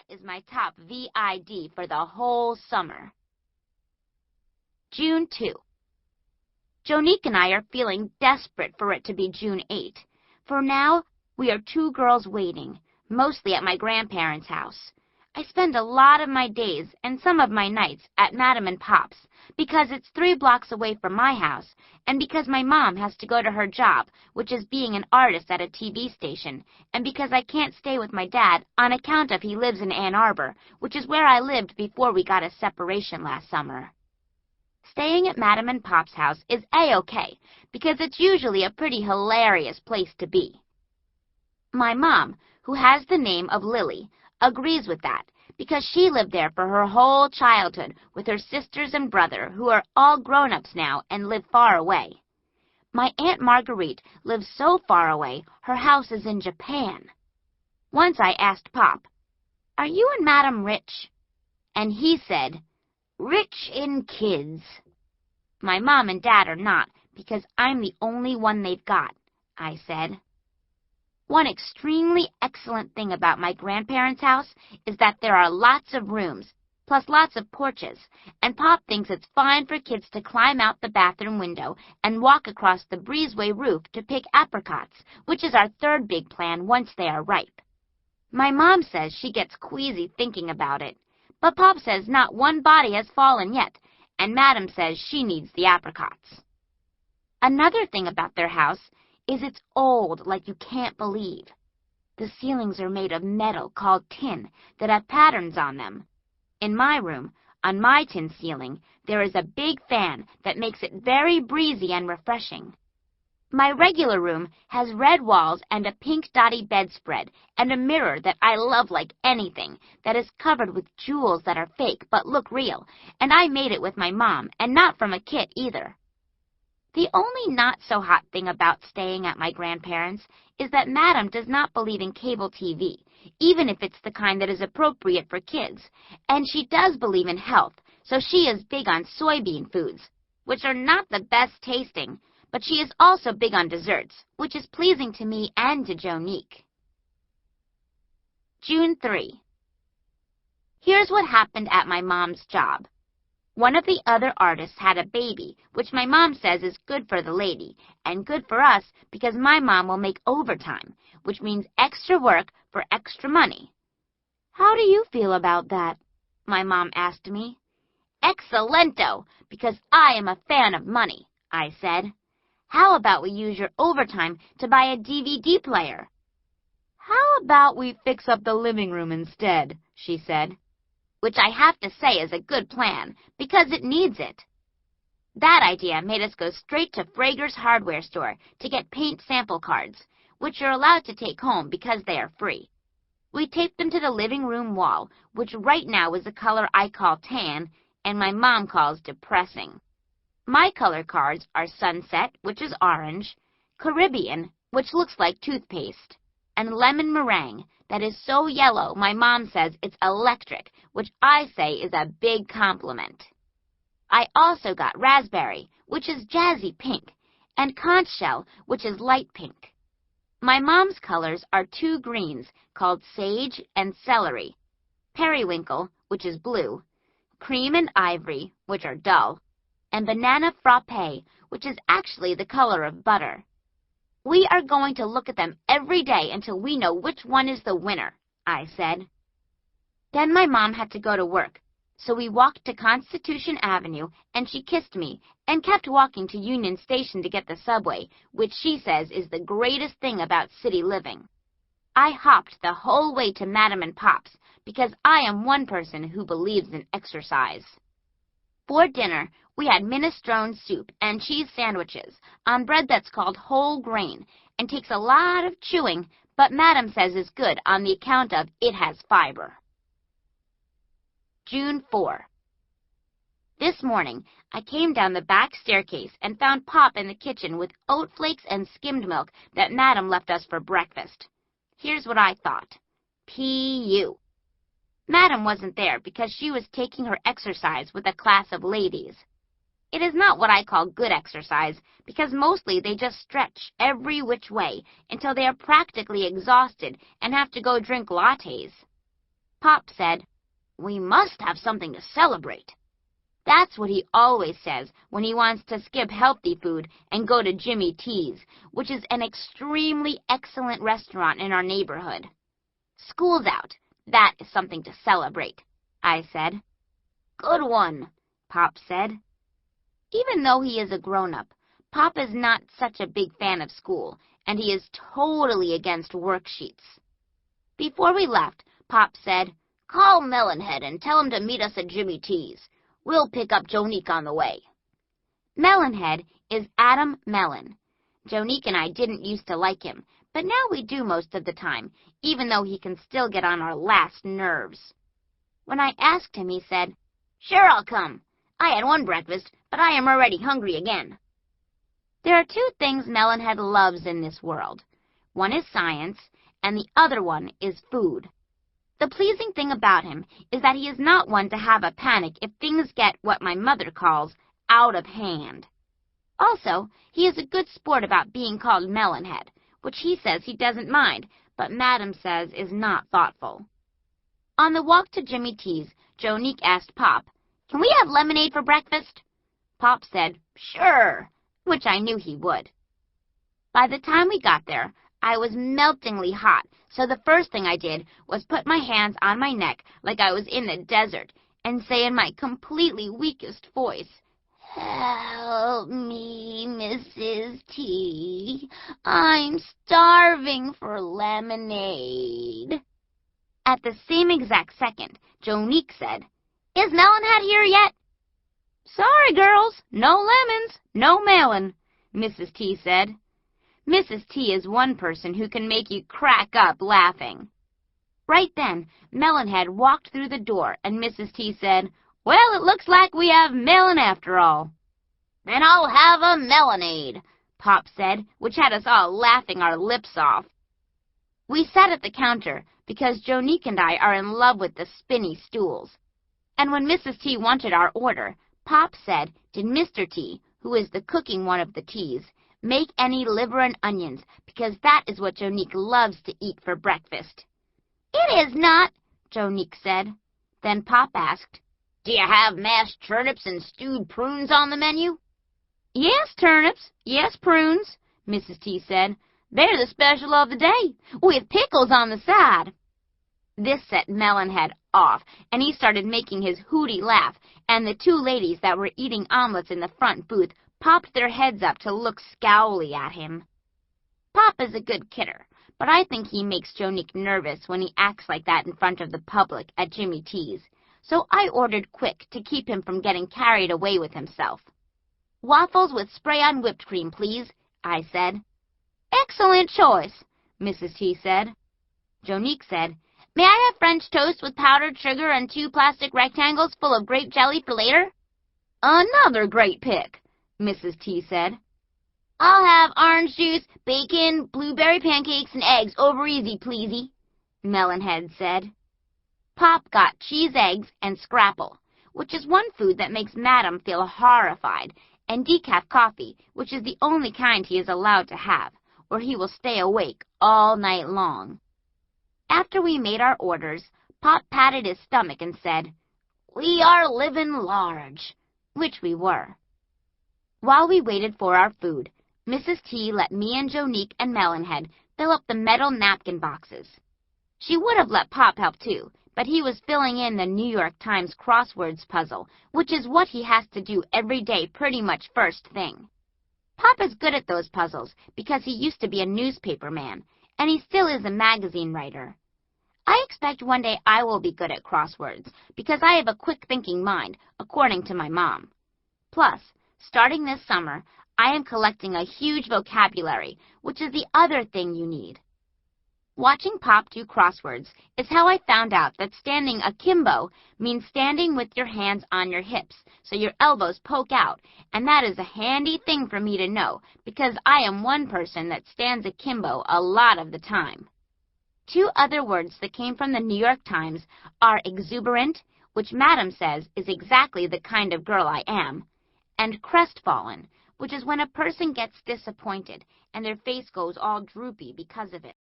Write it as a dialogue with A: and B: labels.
A: is my top VID for the whole summer. June 2. Jonique and I are feeling desperate for it to be June 8. For now, we are 2 girls waiting, mostly at my grandparents' house. I spend a lot of my days and some of my nights at Madam and Pop's because it's 3 blocks away from my house and because my mom has to go to her job, which is being an artist at a TV station, and because I can't stay with my dad on account of he lives in Ann Arbor, which is where I lived before we got a separation last summer. Staying at Madam and Pop's house is A-okay because it's usually a pretty hilarious place to be. My mom, who has the name of Lily, agrees with that because she lived there for her whole childhood with her sisters and brother who are all grown-ups now and live far away. My Aunt Marguerite lives so far away her house is in Japan. Once I asked Pop, "Are you and Madam rich?" And he said, "Rich in kids." My mom and dad are not because I'm the only one they've got, I said. One extremely excellent thing about my grandparents' house is that there are lots of rooms, plus lots of porches, and Pop thinks it's fine for kids to climb out the bathroom window and walk across the breezeway roof to pick apricots, which is our 3rd big plan once they are ripe. My mom says she gets queasy thinking about it, but Pop says not one body has fallen yet, and Madam says she needs the apricots. Another thing about their house is it's old like you can't believe. The ceilings are made of metal called tin that have patterns on them. In my room, on my tin ceiling, there is a big fan that makes it very breezy and refreshing. My regular room has red walls and a pink dotty bedspread and a mirror that I love like anything that is covered with jewels that are fake but look real, and I made it with my mom and not from a kit either. The only not-so-hot thing about staying at my grandparents' is that Madam does not believe in cable TV, even if it's the kind that is appropriate for kids, and she does believe in health, so she is big on soybean foods, which are not the best tasting, but she is also big on desserts, which is pleasing to me and to Jonique. June 3. Here's what happened at my mom's job. One of the other artists had a baby, which my mom says is good for the lady, and good for us because my mom will make overtime, which means extra work for extra money. "How do you feel about that?" my mom asked me. "Excelento, because I am a fan of money," I said. "How about we use your overtime to buy a DVD player?" "How about we fix up the living room instead?" she said. Which I have to say is a good plan, because it needs it. That idea made us go straight to Frager's hardware store to get paint sample cards, which you're allowed to take home because they are free. We taped them to the living room wall, which right now is a color I call tan, and my mom calls depressing. My color cards are Sunset, which is orange, Caribbean, which looks like toothpaste, and lemon meringue, that is so yellow my mom says it's electric, which I say is a big compliment. I also got raspberry, which is jazzy pink, and conch shell, which is light pink. My mom's colors are 2 greens called sage and celery, periwinkle, which is blue, cream and ivory, which are dull, and banana frappe, which is actually the color of butter. We are going to look at them every day until we know which one is the winner, I said. Then my mom had to go to work, so we walked to Constitution Avenue, and she kissed me and kept walking to Union Station to get the subway, which she says is the greatest thing about city living. I hopped the whole way to Madam and Pop's because I am one person who believes in exercise. For dinner, we had minestrone soup and cheese sandwiches on bread that's called whole grain and takes a lot of chewing, but Madam says is good on the account of it has fiber. June 4. This morning, I came down the back staircase and found Pop in the kitchen with oat flakes and skimmed milk that Madam left us for breakfast. Here's what I thought. P.U. Madam wasn't there because she was taking her exercise with a class of ladies. It is not what I call good exercise because mostly they just stretch every which way until they are practically exhausted and have to go drink lattes. Pop said, "We must have something to celebrate." That's what he always says when he wants to skip healthy food and go to Jimmy T's, which is an extremely excellent restaurant in our neighborhood. "School's out. That is something to celebrate," I said. "Good one," Pop said. Even though he is a grown-up, Pop is not such a big fan of school, and he is totally against worksheets. Before we left, Pop said, "Call Melonhead and tell him to meet us at Jimmy T's. We'll pick up Jonique on the way." Melonhead is Adam Mellon. Jonique and I didn't used to like him, but now we do most of the time, even though he can still get on our last nerves. When I asked him, he said, "Sure, I'll come. I had one breakfast, but I am already hungry again." There are two things Melonhead loves in this world. One is science, and the other one is food. The pleasing thing about him is that he is not one to have a panic if things get what my mother calls out of hand. Also, he is a good sport about being called Melonhead, which he says he doesn't mind, but Madam says is not thoughtful. On the walk to Jimmy T's, Jonique asked Pop, "Can we have lemonade for breakfast?" Pop said, "Sure," which I knew he would. By the time we got there, I was meltingly hot, so the first thing I did was put my hands on my neck like I was in the desert and say in my completely weakest voice, "Help me, Mrs. T. I'm starving for lemonade." At the same exact second, Jonique said, "Is Melonhead here yet?" "Sorry, girls, no lemons, no melon," Mrs. T said. Mrs. T is one person who can make you crack up laughing. Right then, Melonhead walked through the door, and Mrs. T said, "Well, it looks like we have melon after all." "Then I'll have a melonade," Pop said, which had us all laughing our lips off. We sat at the counter because Jonique and I are in love with the spinny stools. And when Mrs. T wanted our order, Pop said, "Did Mr. T, who is the cooking one of the T's, make any liver and onions, because that is what Jonique loves to eat for breakfast." "It is not," Jonique said. Then Pop asked, "Do you have mashed turnips and stewed prunes on the menu?" "Yes, turnips, yes, prunes," Mrs. T said. "They're the special of the day, with pickles on the side." This set Melonhead off, and he started making his hooty laugh, and the two ladies that were eating omelets in the front booth popped their heads up to look scowly at him. Pop is a good kidder, but I think he makes Jonique nervous when he acts like that in front of the public at Jimmy T's, so I ordered quick to keep him from getting carried away with himself. "Waffles with spray-on whipped cream, please," I said. "Excellent choice," Mrs. T said. Jonique said, "May I have French toast with powdered sugar and 2 plastic rectangles full of grape jelly for later?" "Another great pick," Mrs. T said. "I'll have orange juice, bacon, blueberry pancakes, and eggs over easy, pleasey," Melonhead said. Pop got cheese eggs and scrapple, which is one food that makes Madam feel horrified, and decaf coffee, which is the only kind he is allowed to have, or he will stay awake all night long. After we made our orders, Pop patted his stomach and said, "We are living large," which we were. While we waited for our food, Mrs. T let me and Jonique and Melonhead fill up the metal napkin boxes. She would have let Pop help too, but he was filling in the New York Times crosswords puzzle, which is what he has to do every day pretty much first thing. Pop is good at those puzzles because he used to be a newspaper man, and he still is a magazine writer. I expect one day I will be good at crosswords because I have a quick-thinking mind, according to my mom. Plus, starting this summer, I am collecting a huge vocabulary, which is the other thing you need. Watching Pop do crosswords is how I found out that standing akimbo means standing with your hands on your hips so your elbows poke out, and that is a handy thing for me to know because I am one person that stands akimbo a lot of the time. 2 other words that came from the New York Times are exuberant, which Madam says is exactly the kind of girl I am, and crestfallen, which is when a person gets disappointed and their face goes all droopy because of it.